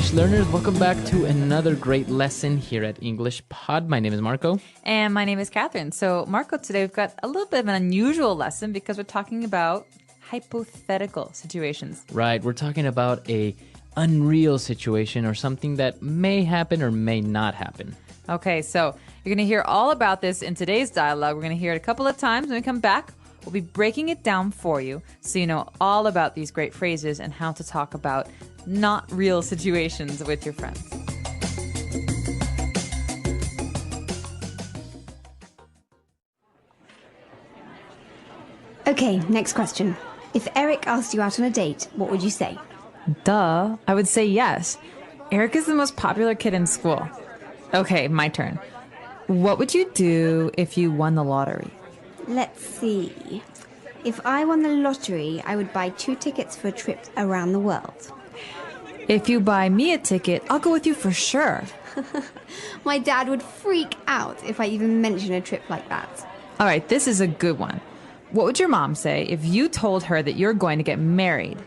English learners, welcome back to another great lesson here at English Pod. My name is Marco. And my name is Catherine. So, Marco, today we've got a little bit of an unusual lesson because we're talking about hypothetical situations. Right, we're talking about a unreal situation or something that may happen or may not happen. Okay, so you're going to hear all about this in today's dialogue. We're going to hear it a couple of times. When we come back, we'll be breaking it down for you so you know all about these great phrases and how to talk about not real situations with your friends. Okay, next question. If Eric asked you out on a date, what would you say? Duh, I would say yes. Eric is the most popular kid in school. Okay, my turn. What would you do if you won the lottery? Let's see. If I won the lottery, I would buy 2 tickets for a trip around the world. If you buy me a ticket, I'll go with you for sure. My dad would freak out if I even mention a trip like that. All right, this is a good one. What would your mom say if you told her that you're going to get married?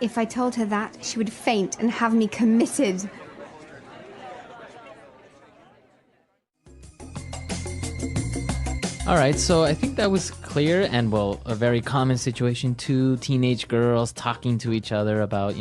If I told her that, she would faint and have me committed. All right, so I think that was clear and, well, a very common situation. 2 teenage girls talking to each other about,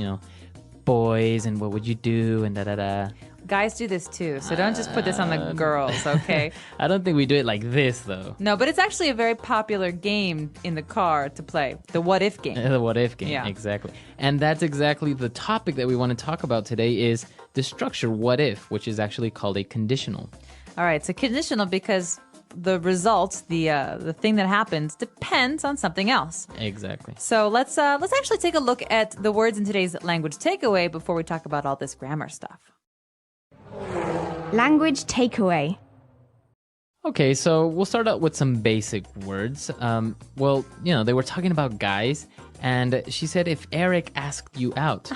boys and what would you do and da-da-da. Guys do this too, so don't just put this on the girls, okay? I don't think we do it like this, though. No, but it's actually a very popular game in the car to play, the what if game. The what if game, Yeah. Exactly. And that's exactly the topic that we want to talk about today is the structure what if, which is actually called a conditional. All right, so conditional because the result, the thing that happens, depends on something else. Exactly. So let's actually take a look at the words in today's language takeaway before we talk about all this grammar stuff. Language takeaway. Okay, so we'll start out with some basic words. They were talking about guys, and she said if Eric asked you out.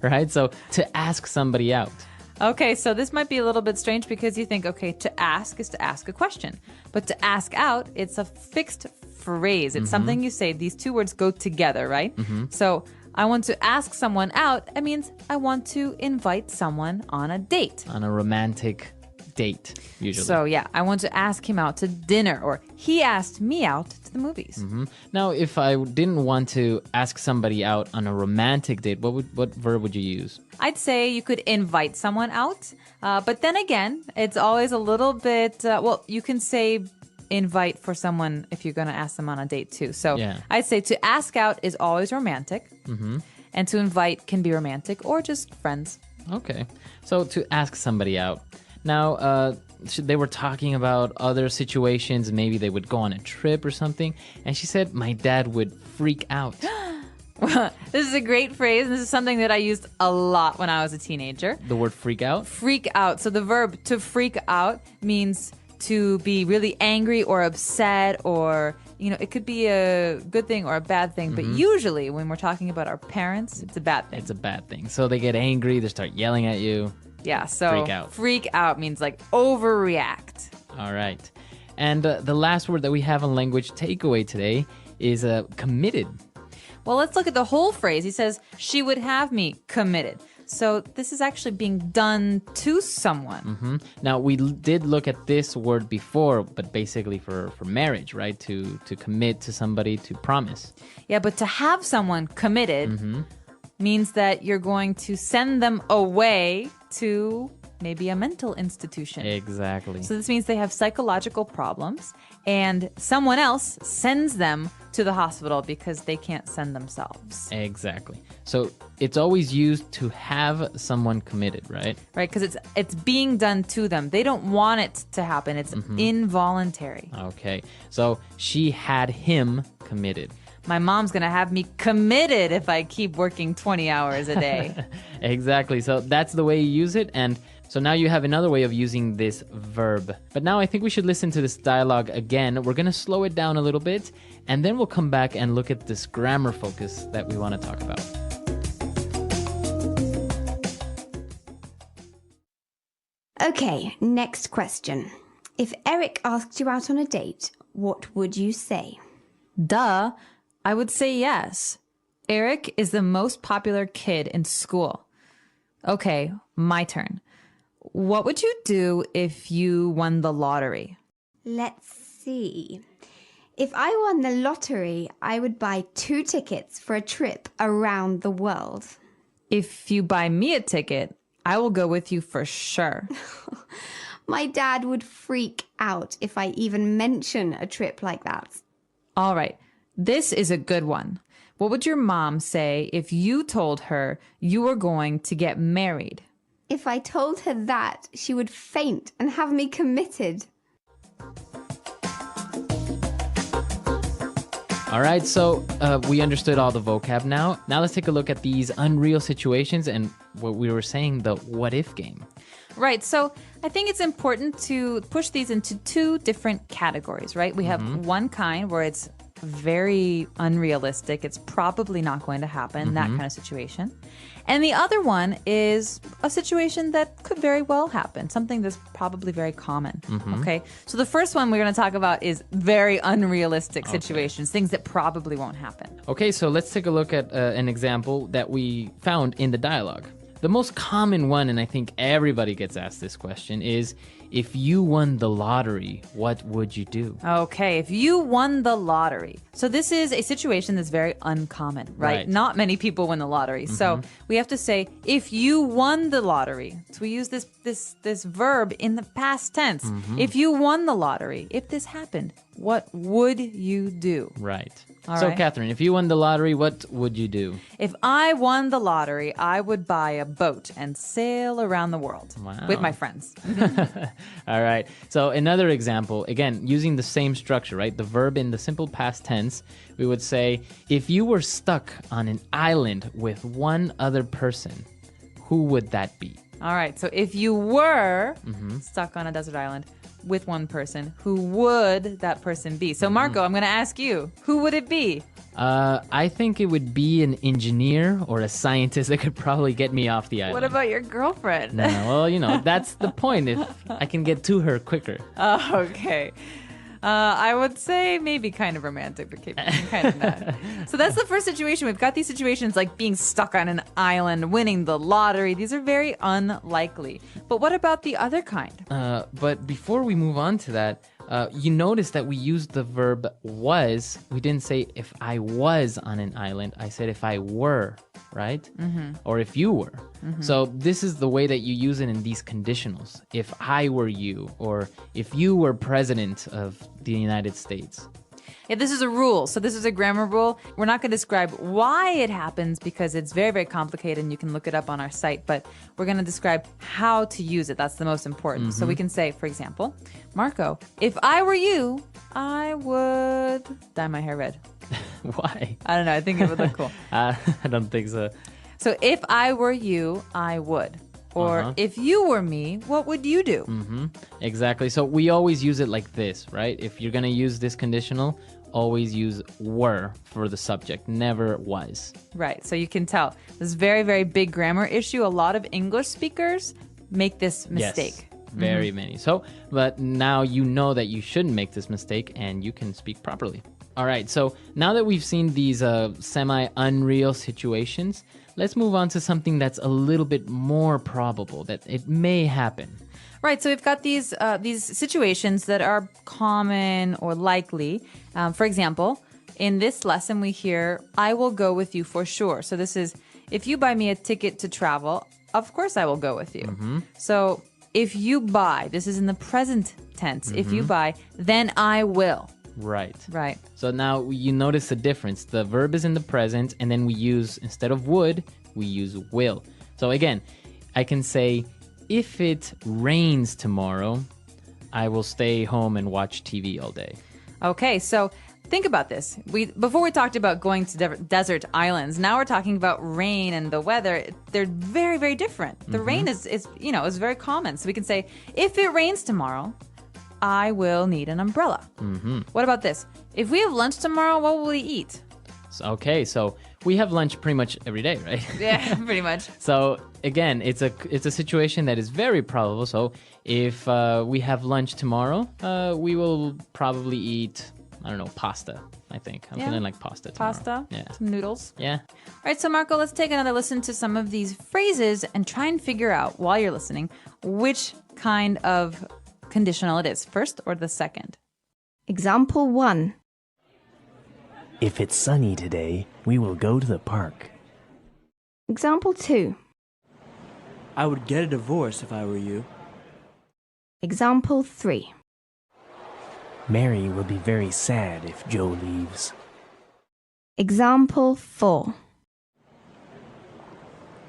Right? So to ask somebody out. Okay, so this might be a little bit strange because you think, okay, to ask is to ask a question. But to ask out, it's a fixed phrase. It's something you say. These 2 words go together, right? So I want to ask someone out. It means I want to invite someone on a date. On a romantic date, usually. So yeah, I want to ask him out to dinner, or he asked me out to the movies. Now, if I didn't want to ask somebody out on a romantic date, what verb would you use? I'd say you could invite someone out, but then again, it's always a little bit, you can say invite for someone if you're going to ask them on a date too. So Yeah. I'd say to ask out is always romantic, and to invite can be romantic or just friends. Okay, so to ask somebody out. Now, they were talking about other situations. Maybe they would go on a trip or something. And she said, my dad would freak out. This is a great phrase, and this is something that I used a lot when I was a teenager. The word freak out? Freak out. So the verb to freak out means to be really angry or upset, or, it could be a good thing or a bad thing. But usually when we're talking about our parents, it's a bad thing. It's a bad thing. So they get angry, they start yelling at you. Yeah, so Freak out. Freak out means like overreact. All right. And the last word that we have on language takeaway today is committed. Well, let's look at the whole phrase. He says, she would have me committed. So this is actually being done to someone. Now, we did look at this word before, but basically for marriage, right? To commit to somebody, to promise. Yeah, but to have someone committed means that you're going to send them away to maybe a mental institution. Exactly. So this means they have psychological problems and someone else sends them to the hospital because they can't send themselves. Exactly. So it's always used to have someone committed, right? Right, because it's being done to them. They don't want it to happen. It's involuntary. Okay. So she had him committed. My mom's going to have me committed if I keep working 20 hours a day. Exactly. So that's the way you use it. And so now you have another way of using this verb. But now I think we should listen to this dialogue again. We're going to slow it down a little bit, and then we'll come back and look at this grammar focus that we want to talk about. Okay, next question. If Eric asked you out on a date, what would you say? Duh, I would say yes. Eric is the most popular kid in school. Okay, my turn. What would you do if you won the lottery? Let's see. If I won the lottery, I would buy 2 tickets for a trip around the world. If you buy me a ticket, I will go with you for sure. My dad would freak out if I even mention a trip like that. All right, this is a good one. What would your mom say if you told her you were going to get married? If I told her that, she would faint and have me committed. All right, so we understood all the vocab now. Now let's take a look at these unreal situations and what we were saying, the what if game. Right. So I think it's important to push these into 2 different categories, right? We have one kind where it's very unrealistic. It's probably not going to happen, that kind of situation. And the other one is a situation that could very well happen, something that's probably very common. Okay. So the first one we're going to talk about is very unrealistic situations, things that probably won't happen. Okay, so let's take a look at an example that we found in the dialogue. The most common one, and I think everybody gets asked this question, is if you won the lottery, what would you do? Okay, if you won the lottery. So this is a situation that's very uncommon, right? Not many people win the lottery. So we have to say, if you won the lottery. So we use this verb in the past tense. If you won the lottery, if this happened, what would you do? Right. All so, right. Catherine, if you won the lottery, what would you do? If I won the lottery, I would buy a boat and sail around the world with my friends. All right. So another example, again, using the same structure, right? The verb in the simple past tense, we would say, if you were stuck on an island with one other person, who would that be? All right. So if you were stuck on a desert island with one person, who would that person be? So Marco, I'm going to ask you, who would it be? I think it would be an engineer or a scientist that could probably get me off the island. What about your girlfriend? No, well, that's the point. If I can get to her quicker. Oh, okay. I would say maybe kind of romantic, but kind of not. So that's the first situation. We've got these situations like being stuck on an island, winning the lottery. These are very unlikely. But what about the other kind? But before we move on to that, you notice that we used the verb was. We didn't say if I was on an island. I said if I were, right? Or if you were. So this is the way that you use it in these conditionals. If I were you, or if you were president of the United States. Yeah, this is a rule. So this is a grammar rule. We're not going to describe why it happens because it's very, very complicated and you can look it up on our site, but we're going to describe how to use it. That's the most important. So we can say, for example, Marco, if I were you, I would dye my hair red. Why? I don't know. I think it would look cool. I don't think so. So if I were you, I would. Or if you were me, what would you do? Exactly. So we always use it like this, right? If you're going to use this conditional, always use were for the subject, never was. Right. So you can tell this very, very big grammar issue. A lot of English speakers make this mistake. Yes, very many. So, but now you know that you shouldn't make this mistake and you can speak properly. All right. So now that we've seen these semi-unreal situations, let's move on to something that's a little bit more probable, that it may happen. Right, so we've got these situations that are common or likely. For example, in this lesson we hear, I will go with you for sure. So this is, if you buy me a ticket to travel, of course I will go with you. So if you buy, this is in the present tense. If you buy, then I will. Right. Right. So now you notice the difference. The verb is in the present, and then we use, instead of would, we use will. So again, I can say, if it rains tomorrow, I will stay home and watch TV all day. Okay, so think about this. Before we talked about going to desert islands. Now we're talking about rain and the weather. They're very, very different. The rain is very common. So we can say, if it rains tomorrow, I will need an umbrella. What about this? If we have lunch tomorrow, what will we eat? Okay, so we have lunch pretty much every day, right? Yeah, pretty much. So again, it's a situation that is very probable. So if we have lunch tomorrow, we will probably eat I don't know, pasta, I think. I'm Yeah. feeling like pasta tomorrow. Pasta, Yeah. some noodles. Yeah. All right, so Marco, let's take another listen to some of these phrases and try and figure out, while you're listening, which kind of conditional it is, first or the second. Example 1. If it's sunny today, we will go to the park. Example 2. I would get a divorce if I were you. Example 3. Mary will be very sad if Joe leaves. Example 4.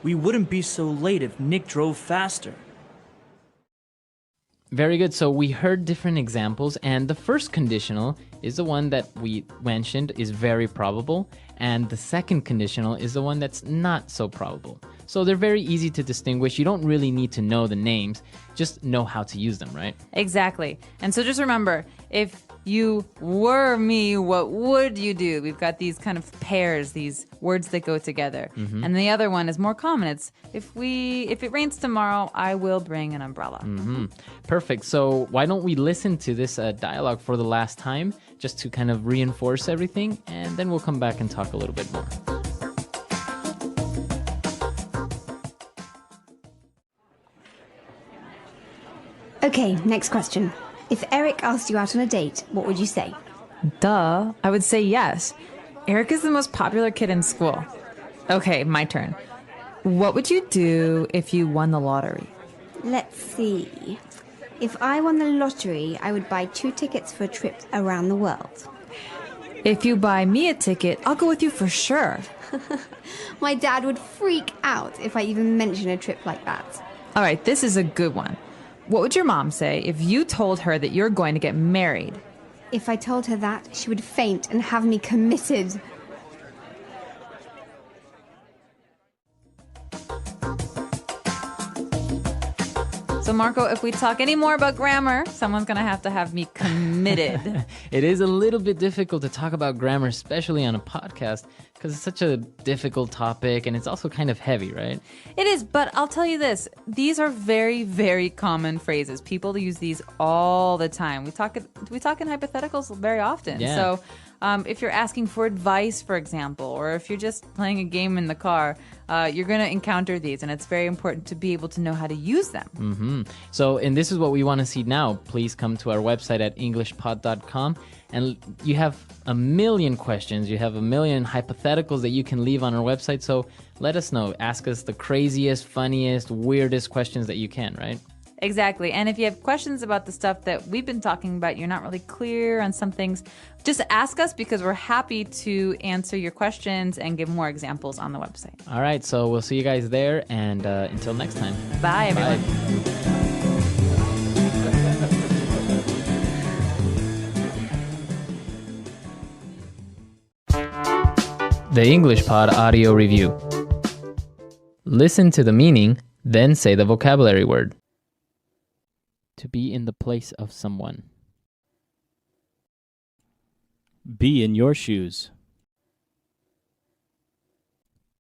We wouldn't be so late if Nick drove faster. Very good. So we heard different examples, and the first conditional is the one that we mentioned is very probable, and the second conditional is the one that's not so probable. So they're very easy to distinguish. You don't really need to know the names, just know how to use them, right? Exactly. And so just remember, if you were me, what would you do? We've got these kind of pairs, these words that go together. And the other one is more common. It's if it rains tomorrow, I will bring an umbrella. Perfect. So why don't we listen to this dialogue for the last time, just to kind of reinforce everything, and then we'll come back and talk a little bit more. Okay, next question. If Eric asked you out on a date, what would you say? Duh. I would say yes. Eric is the most popular kid in school. Okay, my turn. What would you do if you won the lottery? Let's see. If I won the lottery, I would buy 2 tickets for a trip around the world. If you buy me a ticket, I'll go with you for sure. My dad would freak out if I even mention a trip like that. All right, this is a good one. What would your mom say if you told her that you're going to get married? If I told her that, she would faint and have me committed. So, Marco, if we talk any more about grammar, someone's going to have me committed. It is a little bit difficult to talk about grammar, especially on a podcast, because it's such a difficult topic and it's also kind of heavy, right? It is, but I'll tell you this. These are very, very common phrases. People use these all the time. We talk in hypotheticals very often. Yeah. So if you're asking for advice, for example, or if you're just playing a game in the car, you're going to encounter these, and it's very important to be able to know how to use them. So, and this is what we want to see now. Please come to our website at englishpod.com, and you have a million questions. You have a million hypotheticals that you can leave on our website. So let us know. Ask us the craziest, funniest, weirdest questions that you can, right? Exactly. And if you have questions about the stuff that we've been talking about, you're not really clear on some things, just ask us, because we're happy to answer your questions and give more examples on the website. All right. So we'll see you guys there. And until next time. Bye, everyone. The English Pod Audio Review. Listen to the meaning, then say the vocabulary word. To be in the place of someone. Be in your shoes.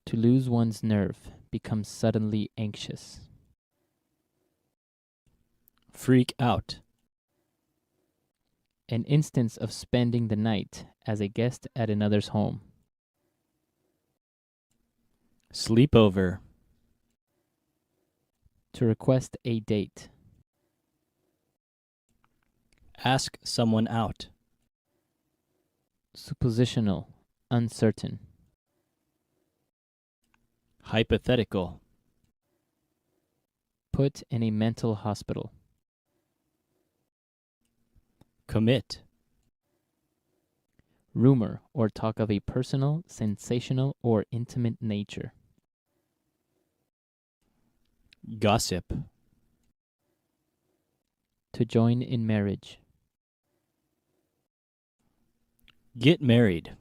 To lose one's nerve, become suddenly anxious. Freak out. An instance of spending the night as a guest at another's home. Sleep over. To request a date. Ask someone out. Suppositional, uncertain. Hypothetical. Put in a mental hospital. Commit. Rumor or talk of a personal, sensational, or intimate nature. Gossip. To join in marriage. Get married.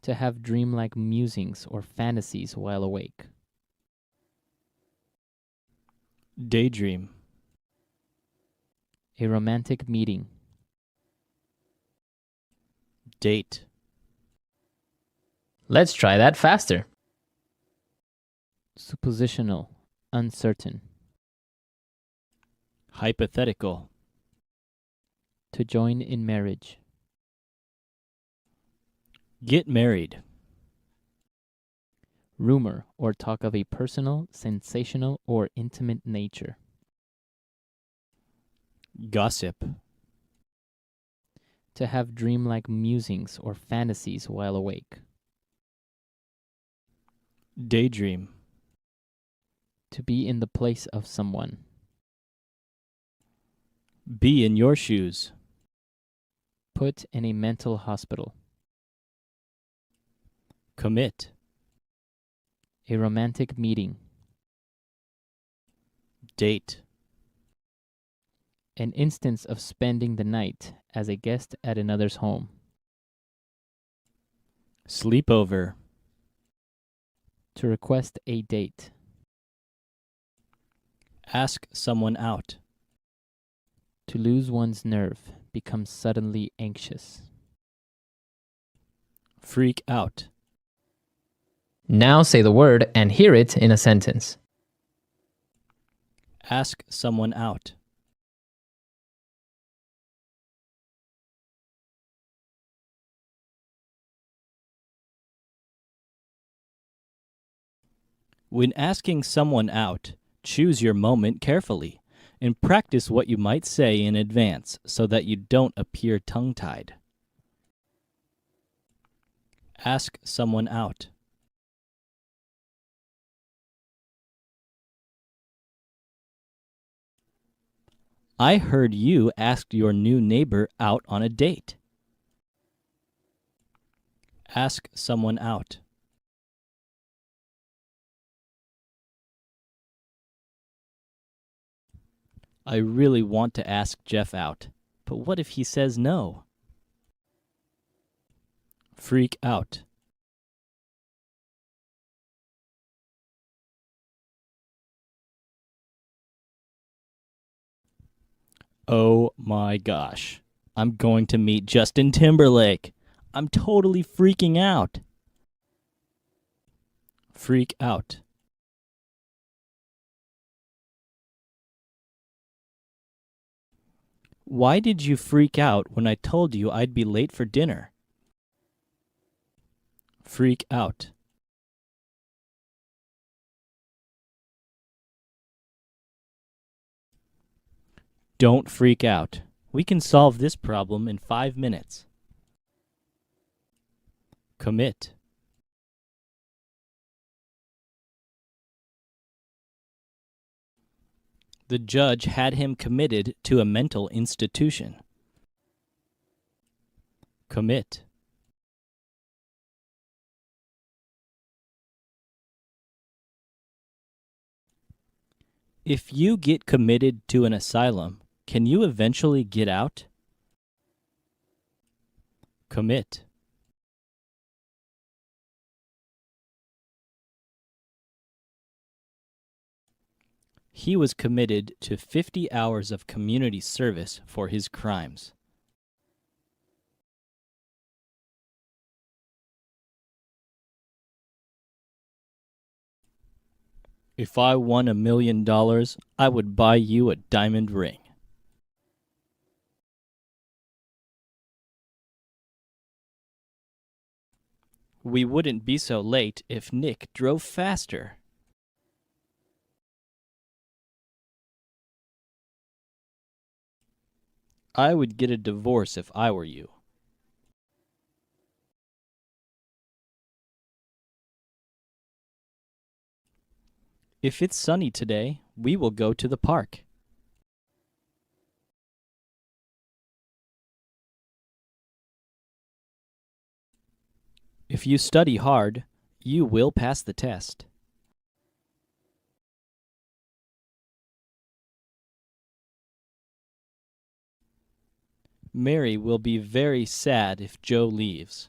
To have dreamlike musings or fantasies while awake. Daydream. A romantic meeting. Date. Let's try that faster. Suppositional, uncertain. Hypothetical. To join in marriage. Get married. Rumor or talk of a personal, sensational, or intimate nature. Gossip. To have dreamlike musings or fantasies while awake. Daydream. To be in the place of someone. Be in your shoes. Put in a mental hospital. Commit. A romantic meeting. Date. An instance of spending the night as a guest at another's home. Sleepover. To request a date. Ask someone out. To lose one's nerve, become suddenly anxious. Freak out. Now say the word and hear it in a sentence. Ask someone out. When asking someone out, choose your moment carefully and practice what you might say in advance so that you don't appear tongue-tied. Ask someone out. I heard you asked your new neighbor out on a date. Ask someone out. I really want to ask Jeff out, but what if he says no? Freak out. Oh my gosh. I'm going to meet Justin Timberlake. I'm totally freaking out. Freak out. Why did you freak out when I told you I'd be late for dinner? Freak out. Don't freak out. We can solve this problem in 5 minutes. Commit. The judge had him committed to a mental institution. Commit. If you get committed to an asylum, can you eventually get out? Commit. He was committed to 50 hours of community service for his crimes. If I won $1 million, I would buy you a diamond ring. We wouldn't be so late if Nick drove faster. I would get a divorce if I were you. If it's sunny today, we will go to the park. If you study hard, you will pass the test. Mary will be very sad if Joe leaves.